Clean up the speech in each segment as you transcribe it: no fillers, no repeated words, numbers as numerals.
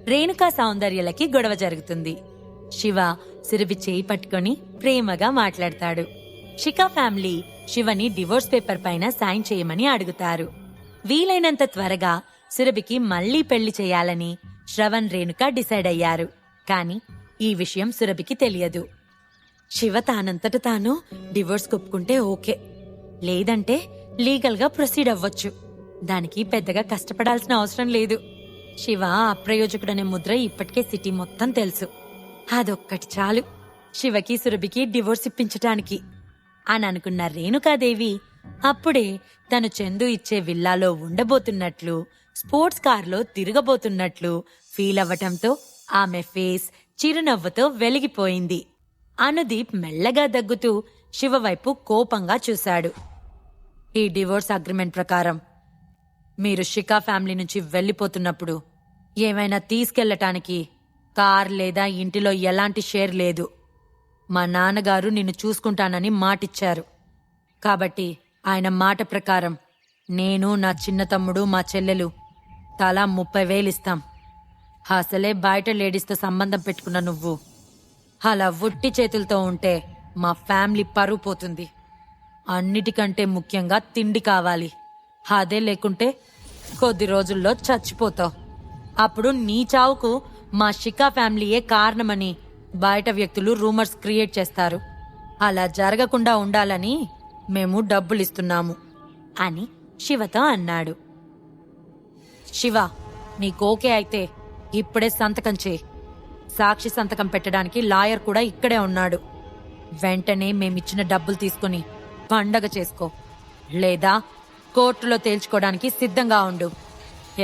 రేణుకా సౌందర్యలకి గొడవ జరుగుతుంది. శివ సురభి చేయి పట్టుకొని ప్రేమగా మాట్లాడతాడు. శిఖా ఫ్యామిలీ శివని డివోర్స్ పేపర్ పైన సైన్ చేయమని అడుగుతారు. వీలైనంత త్వరగా సురభికి మళ్లీ పెళ్లి చేయాలని శ్రవణ్ రేణుక డిసైడ్ అయ్యారు. కాని ఈ విషయం సురభికి తెలియదు. శివ తానంతట తాను డివోర్స్ ఒప్పుకుంటే ఓకే, లేదంటే లీగల్ గా ప్రొసీడ్ అవ్వచ్చు. దానికి పెద్దగా కష్టపడాల్సిన అవసరం లేదు. శివ అప్రయోజకుడనే ముద్ర ఇప్పటికే సిటీ మొత్తం తెలుసు. అదొక్కటి చాలు శివకి సురభికి డివోర్స్ ఇప్పించటానికి అని అనుకున్న రేణుకాదేవి అప్పుడే తను చందు ఇచ్చే విల్లాలో ఉండబోతున్నట్లు, స్పోర్ట్స్ కార్లో తిరగబోతున్నట్లు ఫీల్ అవ్వటంతో ఆమె ఫేస్ చిరునవ్వుతో వెలిగిపోయింది. అనుదీప్ మెల్లగా దగ్గుతూ శివ వైపు కోపంగా చూశాడు. ఈ డివోర్స్ అగ్రిమెంట్ ప్రకారం మీరు శిఖా ఫ్యామిలీ నుంచి వెళ్లిపోతున్నప్పుడు ఏమైనా తీసుకెళ్లటానికి కార్ లేదా ఇంటిలో ఎలాంటి షేర్ లేదు. మా నాన్నగారు నిన్ను చూసుకుంటానని మాటిచ్చారు. కాబట్టి ఆయన మాట ప్రకారం నేను, నా చిన్న తమ్ముడు, మా చెల్లెలు తలా 30,000 ఇస్తాం. అసలే బయట లేడీస్తో సంబంధం పెట్టుకున్న నువ్వు అలా ఒట్టి చేతులతో ఉంటే మా ఫ్యామిలీ పరువు పోతుంది. అన్నిటికంటే ముఖ్యంగా తిండి కావాలి. అదే లేకుంటే కొద్ది రోజుల్లో చచ్చిపోతావు. అప్పుడు నీ చావుకు మా శిఖా ఫ్యామిలీయే కారణమని బయట వ్యక్తులు రూమర్స్ క్రియేట్ చేస్తారు. అలా జరగకుండా ఉండాలని మేము డబ్బులిస్తున్నాము అని శివతో అన్నాడు. శివ, నీకోకే అయితే ఇప్పుడే సంతకం చేయి. సాక్షి సంతకం పెట్టడానికి లాయర్ కూడా ఇక్కడే ఉన్నాడు. వెంటనే మేమిచ్చిన డబ్బులు తీసుకుని పండగ చేసుకో, లేదా కోర్టులో తేల్చుకోవడానికి సిద్ధంగా ఉండు.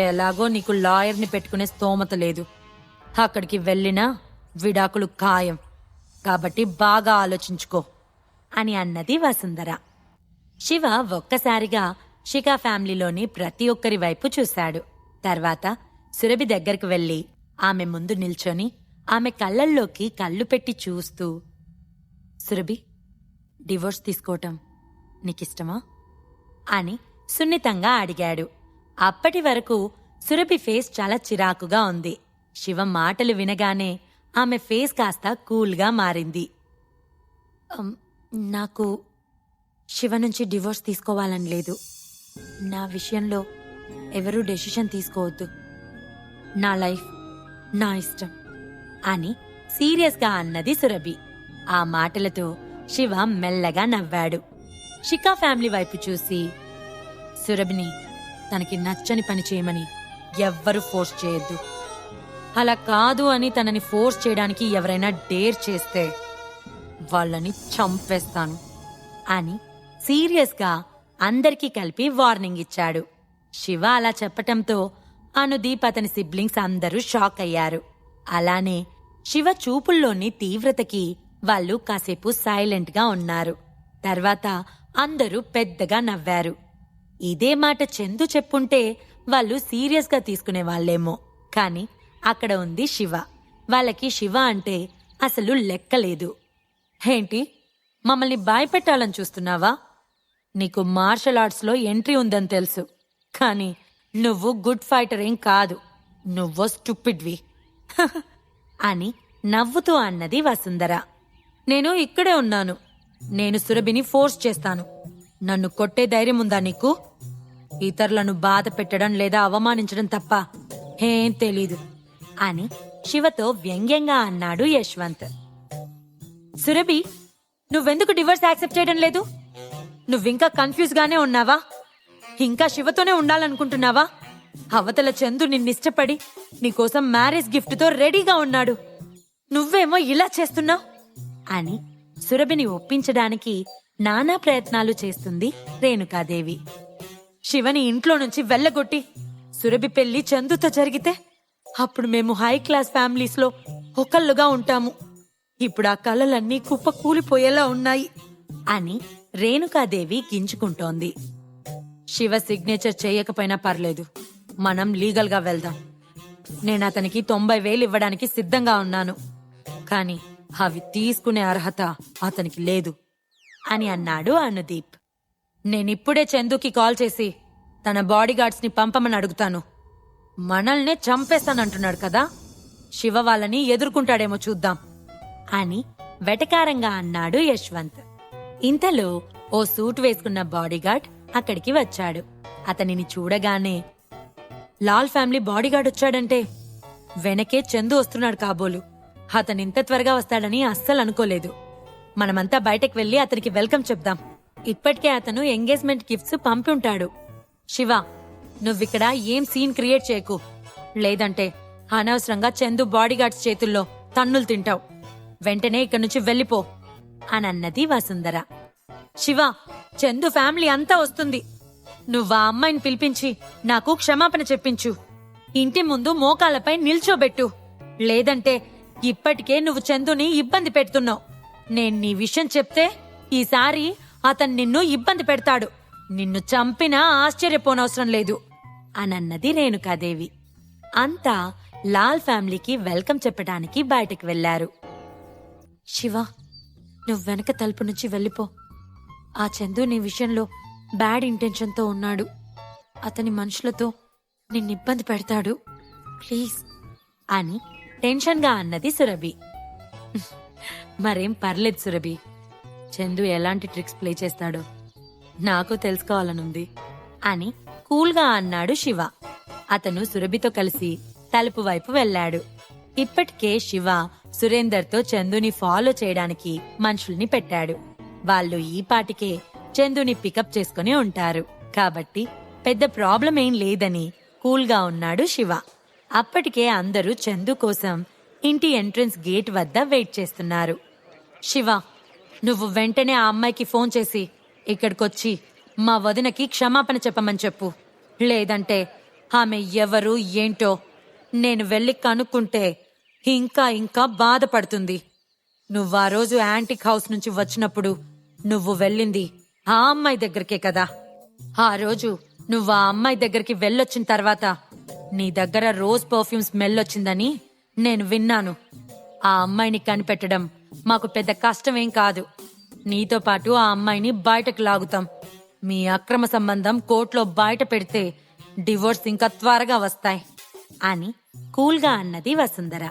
ఎలాగో నీకు లాయర్ని పెట్టుకునే స్తోమత లేదు. అక్కడికి వెళ్ళినా విడాకులు ఖాయం. కాబట్టి బాగా ఆలోచించుకో అని అన్నది వసుంధర. శివ ఒక్కసారిగా శిఖా ఫ్యామిలీలోని ప్రతి ఒక్కరి వైపు చూశాడు. తర్వాత సురభి దగ్గరకు వెళ్లి ఆమె ముందు నిల్చొని ఆమె కళ్ళల్లోకి కళ్ళు పెట్టి చూస్తూ, సురభి, డివోర్స్ తీసుకోవటం నీకిష్టమా అని సున్నితంగా అడిగాడు. అప్పటి వరకు సురభి ఫేస్ చాలా చిరాకుగా ఉంది. శివ మాటలు వినగానే ఆమె ఫేస్ కాస్త కూల్గా మారింది. నాకు శివ నుంచి డివోర్స్ తీసుకోవాలని లేదు. నా విషయంలో ఎవరూ డెసిషన్ తీసుకోవద్దు. నా లైఫ్ నా ఇష్టం అని సీరియస్గా అన్నది సురభి. ఆ మాటలతో శివ మెల్లగా నవ్వాడు. శిఖా ఫ్యామిలీ వైపు చూసి, సురభిని తనకి నచ్చని పని చేయమని ఎవ్వరూ ఫోర్స్ చేయొద్దు. అలా కాదు అని తనని ఫోర్స్ చేయడానికి ఎవరైనా డేర్ చేస్తే వాళ్ళని చంపేస్తాను అని సీరియస్గా అందరికీ కలిపి వార్నింగ్ ఇచ్చాడు. శివ అలా చెప్పటంతో అనుదీప్, అతని సిబ్లింగ్స్ అందరూ షాక్ అయ్యారు. అలానే శివ చూపుల్లోని తీవ్రతకి వాళ్ళు కాసేపు సైలెంట్గా ఉన్నారు. తర్వాత అందరూ పెద్దగా నవ్వారు. ఇదే మాట చందు చెప్పుంటే వాళ్ళు సీరియస్గా తీసుకునేవాళ్లేమో. కాని అక్కడ ఉంది శివ. వాళ్ళకి శివ అంటే అసలు లెక్కలేదు. ఏంటి, మమ్మల్ని భయపెట్టాలని చూస్తున్నావా? నీకు మార్షల్ ఆర్ట్స్లో ఎంట్రీ ఉందని తెలుసు, కానీ నువ్వు గుడ్ ఫైటర్ ఏం కాదు. నువ్వో స్టూపిడ్వి అని నవ్వుతూ అన్నది వసుంధర. నేను ఇక్కడే ఉన్నాను. నేను సురభిని ఫోర్స్ చేస్తాను. నన్ను కొట్టే ధైర్యం ఉందా నీకు? ఇతరులను బాధ పెట్టడం లేదా అవమానించడం తప్ప ఏం తెలీదు అని శివతో వ్యంగ్యంగా అన్నాడు యశ్వంత్. సురభి, నువ్వెందుకు డివోర్స్ యాక్సెప్ట్ చేయడం లేదు? నువ్వింకా కన్ఫ్యూజ్ గానే ఉన్నావా? ఇంకా శివతోనే ఉండాలనుకుంటున్నావా? అవతల చందు నిన్నిష్టపడి నీకోసం మ్యారేజ్ గిఫ్ట్తో రెడీగా ఉన్నాడు. నువ్వేమో ఇలా చేస్తున్నావు అని సురభిని ఒప్పించడానికి నానా ప్రయత్నాలు చేస్తుంది రేణుకాదేవి. శివని ఇంట్లో నుంచి వెళ్ళగొట్టి సురభి పెళ్లి చందుతో జరిగితే అప్పుడు మేము హై క్లాస్ ఫ్యామిలీస్లో ఒకళ్ళుగా ఉంటాము. ఇప్పుడు ఆ కలలన్నీ కుప్ప కూలిపోయేలా ఉన్నాయి అని రేణుకాదేవి గింజుకుంటోంది. శివ సిగ్నేచర్ చేయకపోయినా పర్లేదు, మనం లీగల్గా వెళ్దాం. నేను అతనికి 90,000 ఇవ్వడానికి సిద్ధంగా ఉన్నాను. కాని అవి తీసుకునే అర్హత అతనికి లేదు అని అన్నాడు అనుదీప్. నేనిప్పుడే చందుకి కాల్ చేసి తన బాడీగార్డ్స్ ని పంపమని అడుగుతాను. మనల్నే చంపేస్తానంటున్నాడు కదా శివ వాళ్ళని ఎదుర్కొంటాడేమో చూద్దాం అని వెటకారంగా అన్నాడు యశ్వంత్. ఇంతలో ఓ సూట్ వేసుకున్న బాడీగార్డ్ అక్కడికి వచ్చాడు. అతనిని చూడగానే, లాల్ ఫ్యామిలీ బాడీగార్డ్ వచ్చాడంటే వెనకే చందు వస్తున్నాడు కాబోలు. అతనింత త్వరగా వస్తాడని అస్సలు అనుకోలేదు. మనమంతా బయటకు వెళ్లి అతనికి వెల్కమ్ చెప్దాం. ఇప్పటికే అతను ఎంగేజ్మెంట్ గిఫ్ట్స్ పంపి ఉంటాడు. శివ, నువ్విక్కడ ఏం సీన్ క్రియేట్ చేయకు, లేదంటే అనవసరంగా చందు బాడీగార్డ్స్ చేతుల్లో తన్నులు తింటావు. వెంటనే ఇక్కడి నుంచి వెళ్ళిపో అనన్నది వసుంధర. శివ, చందు ఫ్యామిలీ అంతా వస్తుంది. నువ్వా అమ్మాయిని పిలిపించి నాకు క్షమాపణ చెప్పించు. ఇంటి ముందు మోకాలపై నిల్చోబెట్టు, లేదంటే ఇప్పటికే నువ్వు చందుని ఇబ్బంది పెడుతున్నావు. నేను నీ విషయం చెప్తే ఈసారి అతను నిన్ను ఇబ్బంది పెడతాడు. నిన్ను చంపినా ఆశ్చర్యపోనవసరం లేదు అనన్నది రేణుకాదేవి. అంతా లాల్ ఫ్యామిలీకి వెల్కమ్ చెప్పడానికి బయటకు వెళ్లారు. శివ, నువ్వు వెనక తలుపు నుంచి వెళ్ళిపో. ఆ చందు నీ విషయంలో బ్యాడ్ ఇంటెన్షన్తో ఉన్నాడు. అతని మనుషులతో నిన్నిబ్బంది పెడతాడు, ప్లీజ్ అని టెన్షన్గా అన్నది సురభి. మరేం పర్లేదు సురభి, చందు ఎలాంటి ట్రిక్స్ ప్లే చేస్తాడో నాకు తెలుసుకోవాలనుంది అని కూల్గా అన్నాడు శివ. అతను సురభితో కలిసి తలుపు వైపు వెళ్లాడు. ఇప్పటికే శివ సురేందర్తో చందుని ఫాలో చేయడానికి మనుషుల్ని పెట్టాడు. వాళ్ళు ఈ పాటికే చందుని పికప్ చేసుకుని ఉంటారు కాబట్టి పెద్ద ప్రాబ్లం ఏం లేదని కూల్గా ఉన్నాడు శివ. అప్పటికే అందరూ చందు కోసం ఇంటి ఎంట్రన్స్ గేట్ వద్ద వెయిట్ చేస్తున్నారు. శివ, నువ్వు వెంటనే ఆ అమ్మాయికి ఫోన్ చేసి ఇక్కడికొచ్చి మా వదినకి క్షమాపణ చెప్పమని చెప్పు, లేదంటే ఆమె ఎవరు ఏంటో నేను వెళ్ళి కనుక్కుంటే ఇంకా బాధపడుతుంది. నువ్వా రోజు యాంటిక్ హౌస్ నుంచి వచ్చినప్పుడు నువ్వు వెళ్ళింది ఆ అమ్మాయి దగ్గరికే కదా. ఆ రోజు నువ్వు ఆ అమ్మాయి దగ్గరికి వెళ్ళొచ్చిన తర్వాత నీ దగ్గర రోజ్ పర్ఫ్యూమ్ స్మెల్ వచ్చిందని నేను విన్నాను. ఆ అమ్మాయిని కనిపెట్టడం మాకు పెద్ద కష్టమేం కాదు. నీతో పాటు ఆ అమ్మాయిని బయటకు లాగుతాం. మీ అక్రమ సంబంధం కోర్టులో బయట పెడితే డివోర్స్ ఇంకా త్వరగా వస్తాయి అని కూల్గా అన్నది వసుంధర.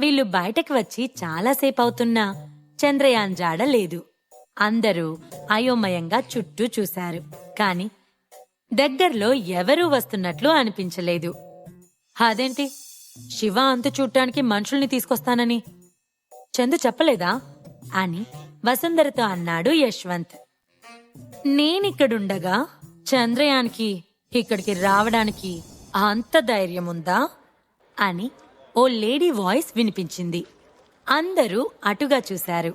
వీళ్ళు బయటకు వచ్చి చాలాసేపు అవుతున్నా చంద్రయాన్ జాడ లేదు. అందరూ అయోమయంగా చుట్టూ చూశారు, కాని దగ్గర్లో ఎవరూ వస్తున్నట్లు అనిపించలేదు. అదేంటి, శివ అంతు చూడ్డానికి మనుషుల్ని తీసుకొస్తానని చందు చెప్పలేదా అని వసుంధరతో అన్నాడు యశ్వంత్. నేనిక్కడుండగా చంద్రయాన్కి ఇక్కడికి రావడానికి అంత ధైర్యముందా అని ఓ లేడీ వాయిస్ వినిపించింది. అందరూ అటుగా చూశారు.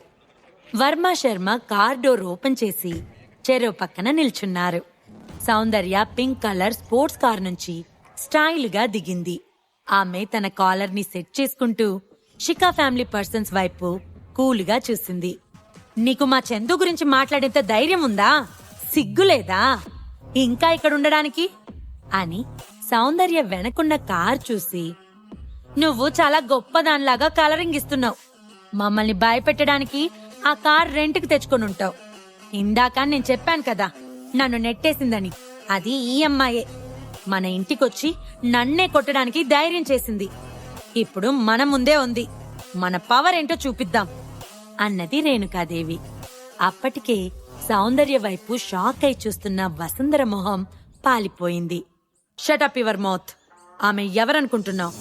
Varma Sharma car door open చేసి చెరో పక్కన నిల్చున్నారు. సౌందర్య పింక్ కలర్ స్పోర్ట్స్ కార్ నుంచి స్టైల్గా దిగింది. ఆమె తన కాలర్ని సెట్ చేసుకుంటూ షికా ఫ్యామిలీ పర్సన్స్ వైపు కూల్గా చూసింది. నీకు మా చందు గురించి మాట్లాడేంత ధైర్యం ఉందా? సిగ్గులేదా ఇంకా ఇక్కడుండడానికి అని సౌందర్య వెనకున్న కార్ చూసి, నువ్వు చాలా గొప్పదానిలాగా కలరింగ్ ఇస్తున్నావు. మమ్మల్ని భయపెట్టడానికి ఆ కార్ రెంట్కి తెచ్చుకొనుంటావు. ఇందాక నేను చెప్పాను కదా నన్ను నెట్టేసిందని, అది ఈ అమ్మాయే. మన ఇంటికొచ్చి నన్నే కొట్టడానికి ధైర్యం చేసింది. ఇప్పుడు మన ముందే ఉంది, మన పవర్ ఏంటో చూపిద్దాం అన్నది రేణుకాదేవి. అప్పటికే సౌందర్య వైపు షాక్ అయి చూస్తున్న వసుంధర మొహం పాలిపోయింది. Shut up your mouth. ఆమె ఎవరనుకుంటున్నావు?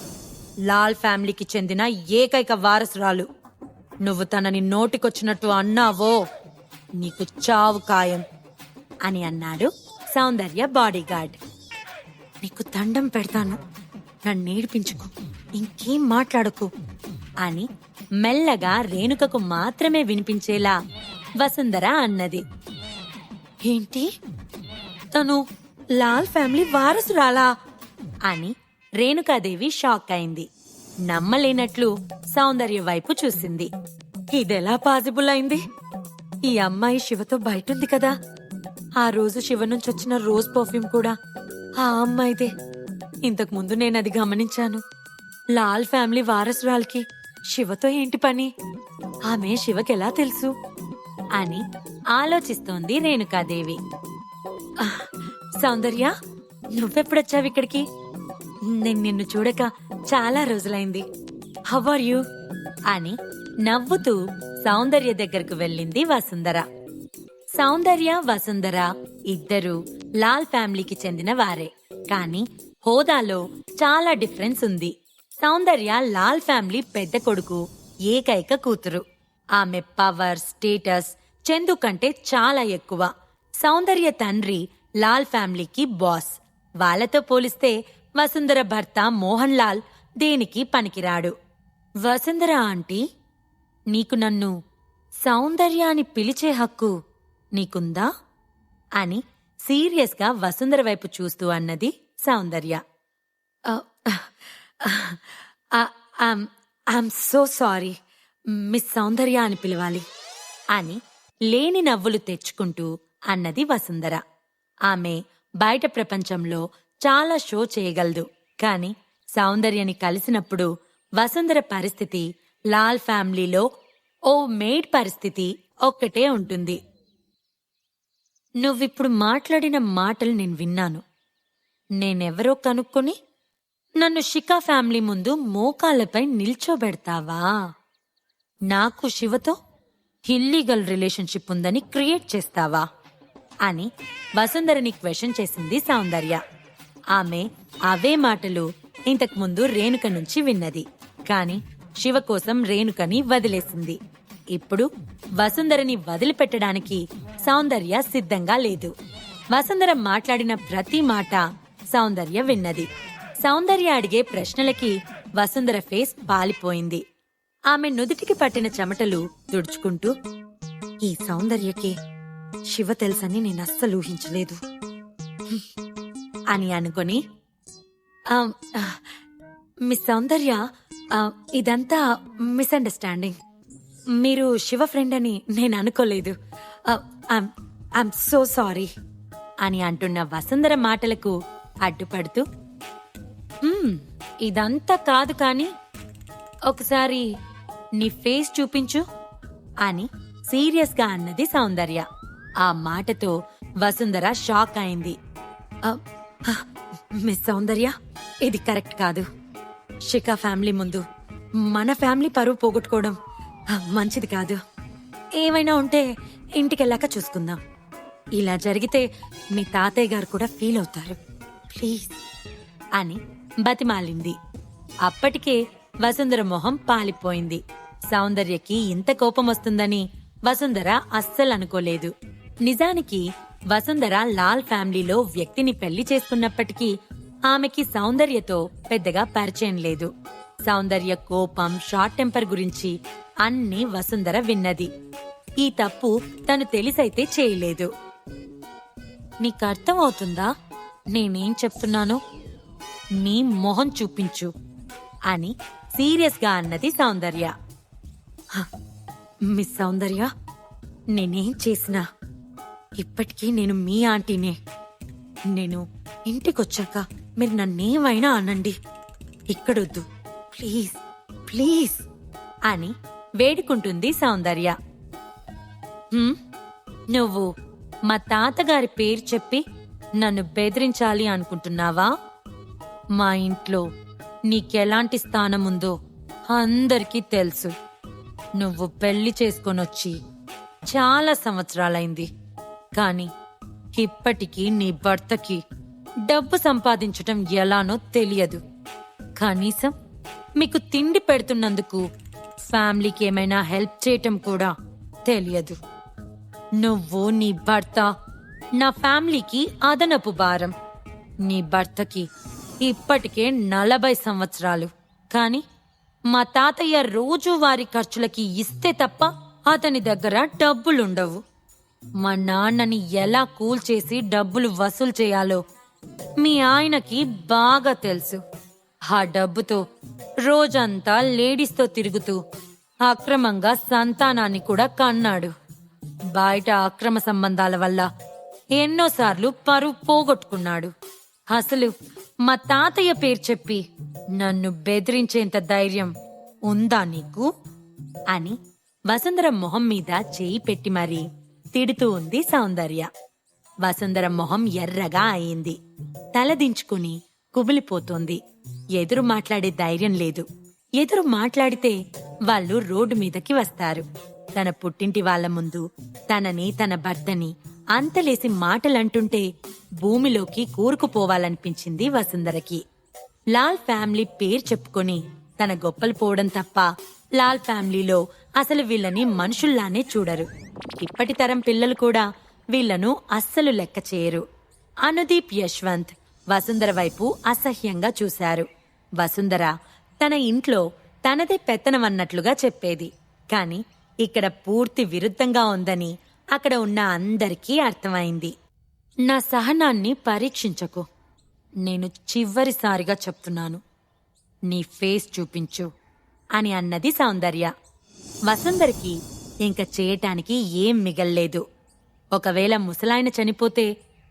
లాల్ ఫ్యామిలీకి చెందిన ఏకైక వారసురాలు. నువ్వు తనని నోటికొచ్చినట్టు అన్నావో నీకు చావు ఖాయం అని అన్నాడు సౌందర్య బాడీగార్డ్. నీకు దండం పెడతాను, నన్నేడిపించుకు, ఇంకేం మాట్లాడకు అని మెల్లగా రేణుకకు మాత్రమే వినిపించేలా వసుంధర అన్నది. ఏంటి, తను లాల్ ఫ్యామిలీ వారసురాలా అని రేణుకాదేవి షాక్ అయింది. నమ్మలేనట్లు సౌందర్య వైపు చూసింది. ఇదెలా పాసిబుల్ అయింది? ఈ అమ్మాయి శివతో బయటుంది కదా. ఆ రోజు శివ నుంచి వచ్చిన రోజ్ పర్ఫ్యూమ్ కూడా ఆ అమ్మాయిదే. ఇంతకు ముందు నేనది గమనించాను. లాల్ ఫ్యామిలీ వారసురాలకి శివతో ఏంటి పని? ఆమె శివకెలా తెలుసు అని ఆలోచిస్తోంది రేణుకాదేవి. సౌందర్య, నువ్వెప్పుడొచ్చావు ఇక్కడికి? నేను నిన్ను చూడక చాలా రోజులైంది. హౌ ఆర్ యూ అని నవ్వుతూ సౌందర్య దగ్గరకు వెళ్ళింది వసుంధర. సౌందర్య, వసుంధర ఇద్దరూ లాల్ ఫ్యామిలీకి చెందిన వారే, కానీ హోదాలో చాలా డిఫరెన్స్ ఉంది. సౌందర్య లాల్ ఫ్యామిలీ పెద్ద కొడుకు, ఏకైక కూతురు. ఆమె పవర్, స్టేటస్ చందు కంటే చాలా ఎక్కువ. సౌందర్య తండ్రి లాల్ ఫ్యామిలీకి బాస్. వాళ్ళతో పోలిస్తే వసుంధర భర్త మోహన్ లాల్ దేనికి పనికిరాడు. వసుంధర ఆంటీ, నీకు నన్ను సౌందర్య అని పిలిచే హక్కు నీకుందా అని సీరియస్గా వసుంధర వైపు చూస్తూ అన్నది సౌందర్య. ఐఎమ్ సో సారీ, మిస్ సౌందర్య అని పిలవాలి అని లేని నవ్వులు తెచ్చుకుంటూ అన్నది వసుంధర. ఆమె బయట ప్రపంచంలో చాలా షో చేయగలదు, కాని సౌందర్యని కలిసినప్పుడు వసుంధర పరిస్థితి, లాల్ ఫ్యామిలీలో ఓ మేడ్ పరిస్థితి ఒక్కటే ఉంటుంది. నువ్విప్పుడు మాట్లాడిన మాటలు నేను విన్నాను. నేనెవరో కనుక్కొని నన్ను శిఖా ఫ్యామిలీ ముందు మోకాళ్ళపై నిల్చోబెడతావా? నాకు శివతో ఇల్లీగల్ రిలేషన్షిప్ ఉందని క్రియేట్ చేస్తావా అని వసుంధరని క్వశ్చన్ చేసింది సౌందర్య. ఆమె అవే మాటలు ఇంతకుముందు రేణుక నుంచి విన్నది, కాని శివ కోసం రేణుకని వదిలేసింది. ఇప్పుడు వసుంధరని వదిలిపెట్టడానికి సౌందర్య సిద్ధంగా లేదు. వసుంధర మాట్లాడిన ప్రతి మాట సౌందర్య విన్నది. సౌందర్య అడిగే ప్రశ్నలకి వసుంధర ఫేస్ పాలిపోయింది. ఆమె నుదిటికి పట్టిన చెమటలు తుడుచుకుంటూ, ఈ సౌందర్యకే శివ తెలుసని నేనస్సలు ఊహించలేదు అని అనుకొని, మిస్ సౌందర్య, ఇదంతా మిస్అండర్స్టాండింగ్. మీరు శివ ఫ్రెండ్ అని నేను అనుకోలేదు. ఐఎమ్ సో సారీ అని అంటున్న వసుంధర మాటలకు అడ్డుపడుతూ, ఇదంతా కాదు కాని ఒకసారి నీ ఫేస్ చూపించు అని సీరియస్గా అన్నది సౌందర్య. ఆ మాటతో వసుంధర షాక్ అయింది. మిస్ సౌందర్య, ఇది కరెక్ట్ కాదు. శిఖా ఫ్యామిలీ ముందు మన ఫ్యామిలీ పరువు పోగొట్టుకోవడం మంచిది కాదు. ఏమైనా ఉంటే ఇంటికెళ్ళాక చూసుకుందాం. ఇలా జరిగితే మీ తాతయ్య గారు కూడా ఫీల్ అవుతారు, ప్లీజ్ అని బతిమాలింది. అప్పటికే వసుంధర మొహం పాలిపోయింది. సౌందర్యకి ఇంత కోపం వస్తుందని వసుంధర అస్సలు అనుకోలేదు. నిజానికి వసుంధర లాల్ ఫ్యామిలీలో వ్యక్తిని పెళ్లి చేసుకున్నప్పటికీ ఆమెకి సౌందర్యతో పెద్దగా పరిచయం లేదు. సౌందర్య కోపం, షార్ట్ టెంపర్ గురించి అన్నీ వసుంధర విన్నది. ఈ తప్పు తను తెలిసైతే చేయలేదు. నీకర్థం అవుతుందా నేనేం చెప్తున్నానో? నీ మొహం చూపించు అని సీరియస్గా అన్నది సౌందర్య. మిస్ సౌందర్య, నేనేం చేసినా ఇప్పటికీ నేను మీ ఆంటీనే. నేను ఇంటికొచ్చాక మీరు నన్నేమైనా అనండి, ఇక్కడొద్దు, ప్లీజ్ ప్లీజ్ అని వేడుకుంటుంది సౌందర్య. నువ్వు మా తాతగారి పేరు చెప్పి నన్ను బెదిరించాలి అనుకుంటున్నావా? మా ఇంట్లో నీకెలాంటి స్థానం ఉందో అందరికీ తెలుసు. నువ్వు పెళ్లి చేసుకొనొచ్చి చాలా సంవత్సరాలైంది, కాని ఇప్పటికీ నీ భర్తకి డబ్బు సంపాదించటం ఎలానో తెలియదు. కనీసం మీకు తిండి పెడుతున్నందుకు ఫ్యామిలీకి ఏమైనా హెల్ప్ చేయటం కూడా తెలియదు. నువ్వు, నీ భర్త నా ఫ్యామిలీకి అదనపు భారం. నీ భర్తకి ఇప్పటికే 40 సంవత్సరాలు, కాని మా తాతయ్య రోజువారీ ఖర్చులకి ఇస్తే తప్ప అతని దగ్గర డబ్బులుండవు. మా నాన్నని ఎలా కూల్చేసి డబ్బులు వసూలు చేయాలో మీ ఆయనకి బాగా తెలుసు. ఆ డబ్బుతో రోజంతా లేడీస్తో తిరుగుతూ అక్రమంగా సంతానాన్ని కూడా కన్నాడు. బయట అక్రమ సంబంధాల వల్ల ఎన్నోసార్లు పరువు పోగొట్టుకున్నాడు. అసలు మా తాతయ్య పేరు చెప్పి నన్ను బెదిరించేంత ధైర్యం ఉందా నీకు అని వసుంధర మొహం మీద చేయి పెట్టి మరీ తిడుతూ ఉంది సౌందర్య. వసుంధర మొహం ఎర్రగా అయింది. తలదించుకుని కుమిలిపోతోంది. ఎదురు మాట్లాడే ధైర్యం లేదు. ఎదురు మాట్లాడితే వాళ్ళు రోడ్డు మీదకి వస్తారు. తన పుట్టింటి వాళ్ల ముందు తనని, తన భర్తని అంతలేసి మాటలంటుంటే భూమిలోకి కూరుకుపోవాలనిపించింది వసుంధరకి. లాల్ ఫ్యామిలీ పేరు చెప్పుకొని తన గొప్పలు పోవడం తప్ప లాల్ ఫ్యామిలీలో అసలు వీళ్ళని మనుషుల్లానే చూడరు. ఇప్పటి తరం పిల్లలు కూడా వీళ్లను అస్సలు లెక్క చేయరు. అనుదీప్, యశ్వంత్ వసుంధర వైపు అసహ్యంగా చూశారు. వసుంధర తన ఇంట్లో తనదే పెత్తనమన్నట్లుగా చెప్పేది. కాని ఇక్కడ పూర్తి విరుద్ధంగా ఉందని అక్కడ ఉన్న అందరికీ అర్థమైంది. నా సహనాన్ని పరీక్షించకు. నేను చివరిసారిగా చెప్తున్నాను, నీ ఫేస్ చూపించు అని అన్నది సౌందర్య. వసుంధరకి ఇంక చేయటానికి ఏం మిగల్లేదు. ఒకవేళ ముసలాయన చనిపోతే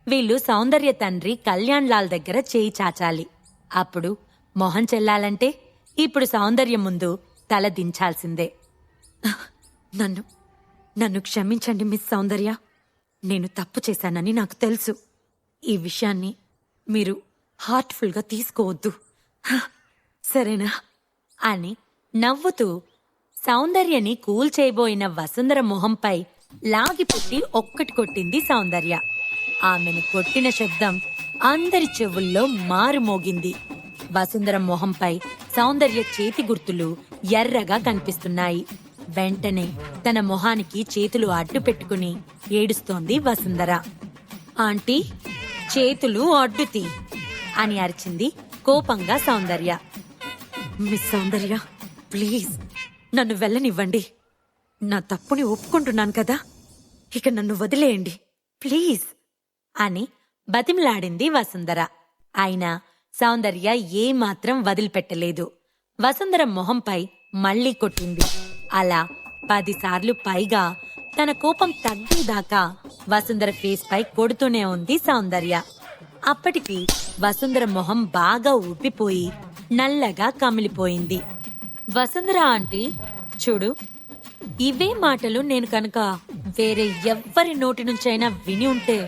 వీళ్ళు సౌందర్య తండ్రి కళ్యాణ్ లాల్ దగ్గర చేయి చాచాలి. అప్పుడు మొహం చెల్లాలంటే ఇప్పుడు సౌందర్య ముందు తల దించాల్సిందే. నన్ను క్షమించండి మిస్ సౌందర్య. నేను తప్పు చేశానని నాకు తెలుసు. ఈ విషయాన్ని మీరు హార్ట్ఫుల్గా తీసుకోవద్దు, సరేనా అని నవ్వుతూ సౌందర్యని కూల్ చేయబోయిన వసుంధర మొహంపై లాగిపెట్టి ఒక్కటి కొట్టింది సౌందర్య. ఆమెను కొట్టిన శబ్దం అందరి చెవుల్లో మారుమోగింది. వసుంధర మొహంపై సౌందర్య చేతి గుర్తులు ఎర్రగా కనిపిస్తున్నాయి. వెంటనే తన మొహానికి చేతులు అడ్డు పెట్టుకుని ఏడుస్తోంది వసుంధర. ఆంటీ, చేతులు అడ్డుతీ అని అరిచింది కోపంగా సౌందర్య. మిస్ సౌందర్య, ప్లీజ్ నన్ను వెళ్ళనివ్వండి. నా తప్పుని ఒప్పుకుంటున్నాను కదా, ఇక నన్ను వదిలేయండి ప్లీజ్ అని బతిమలాడింది వసుంధర. అయినా సౌందర్య ఏమాత్రం వదిలిపెట్టలేదు. వసుంధర మొహంపై మళ్లీ కొట్టింది. అలా 10 సార్లు పైగా తన కోపం తగ్గేదాకా వసుంధర ఫేస్ పై కొడుతూనే ఉంది సౌందర్య. అప్పటికి వసుంధర మొహం బాగా ఉబ్బిపోయి నల్లగా కమిలిపోయింది. వసుంధర ఆంటీ, చూడు, ఇవే మాటలు నేను కనుక వేరే ఎవ్వరి నోటి నుంచైనా విని ఉంటే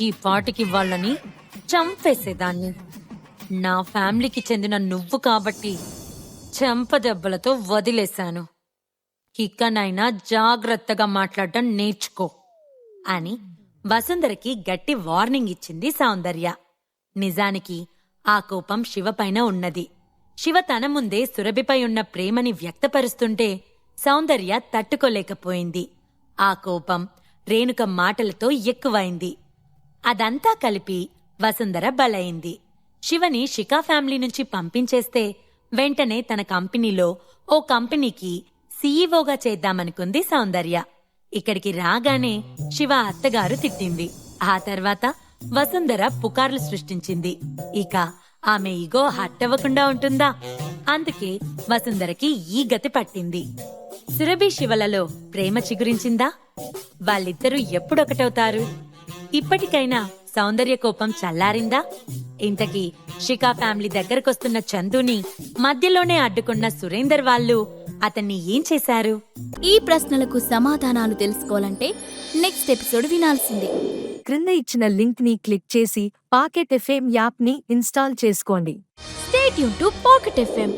ఈ పాటికి వాళ్ళని చంపేసేదాన్ని. నా ఫ్యామిలీకి చెందిన నువ్వు కాబట్టి చెంపదెబ్బలతో వదిలేశాను. ఇకనైనా జాగ్రత్తగా మాట్లాడటం నేర్చుకో అని వసుంధరకి గట్టి వార్నింగ్ ఇచ్చింది సౌందర్య. నిజానికి ఆ కోపం శివపైన ఉన్నది. శివ తన ముందే సురభిపై ఉన్న ప్రేమని వ్యక్తపరుస్తుంటే సౌందర్య తట్టుకోలేకపోయింది. ఆ కోపం రేణుక మాటలతో ఎక్కువైంది. అదంతా కలిపి వసుంధర బలైంది. శివని శిఖా ఫ్యామిలీ నుంచి పంపించేస్తే వెంటనే తన కంపెనీలో ఓ కంపెనీకి సీఈఓగా చేద్దామనుకుంది సౌందర్య. ఇక్కడికి రాగానే శివ అత్తగారు తిట్టింది. ఆ తర్వాత వసుంధర పుకార్లు సృష్టించింది. ఇక ఆమె ఈగో హట్టవ్వకుండా ఉంటుందా? అందుకే వసుంధరకి ఈ గతి పట్టింది. సురభి శివలలో ప్రేమ చిగురించిందా? వాళ్ళిద్దరూ ఎప్పుడొకటవుతారు? ఇప్పటికైనా సౌందర్య కోపం చల్లారిందా? ఇంతకీ శిఖా ఫ్యామిలీ దగ్గరకొస్తున్న చందుని మధ్యలోనే అడ్డుకున్న సురేందర్ వాళ్ళు అతన్ని ఏం చేశారు? ఈ ప్రశ్నలకు సమాధానాలు తెలుసుకోవాలంటే నెక్స్ట్ ఎపిసోడ్ వినాల్సిందే. క్రింద ఇచ్చిన లింక్ ని క్లిక్ చేసి పాకెట్ ఎఫ్ఎం యాప్ ని ఇన్స్టాల్ చేసుకోండి. Stay tune to pocket FM.